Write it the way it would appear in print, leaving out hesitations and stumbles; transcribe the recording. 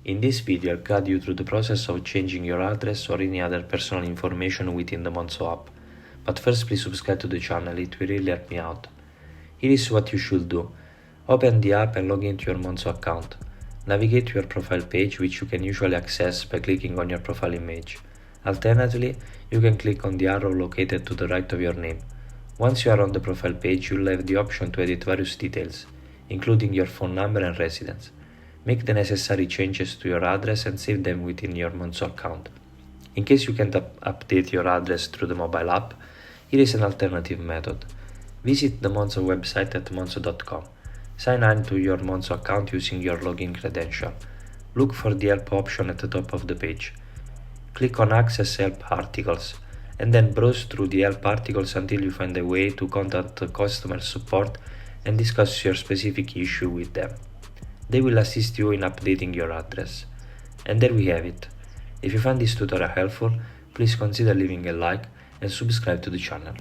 In this video, I'll guide you through the process of changing your address or any other personal information within the Monzo app. But first, please subscribe to the channel, it will really help me out. Here is what you should do. Open the app and log into your Monzo account. Navigate to your profile page, which you can usually access by clicking on your profile image. Alternatively, you can click on the arrow located to the right of your name. Once you are on the profile page, you'll have the option to edit various details, including your phone number and residence. Make the necessary changes to your address and save them within your Monzo account. In case you can't update your address through the mobile app, here is an alternative method. Visit the Monzo website at monzo.com. Sign in to your Monzo account using your login credential. Look for the Help option at the top of the page. Click on Access Help Articles, and then browse through the help articles until you find a way to contact customer support and discuss your specific issue with them. They will assist you in updating your address. And there we have it. If you find this tutorial helpful, please consider leaving a like and subscribe to the channel.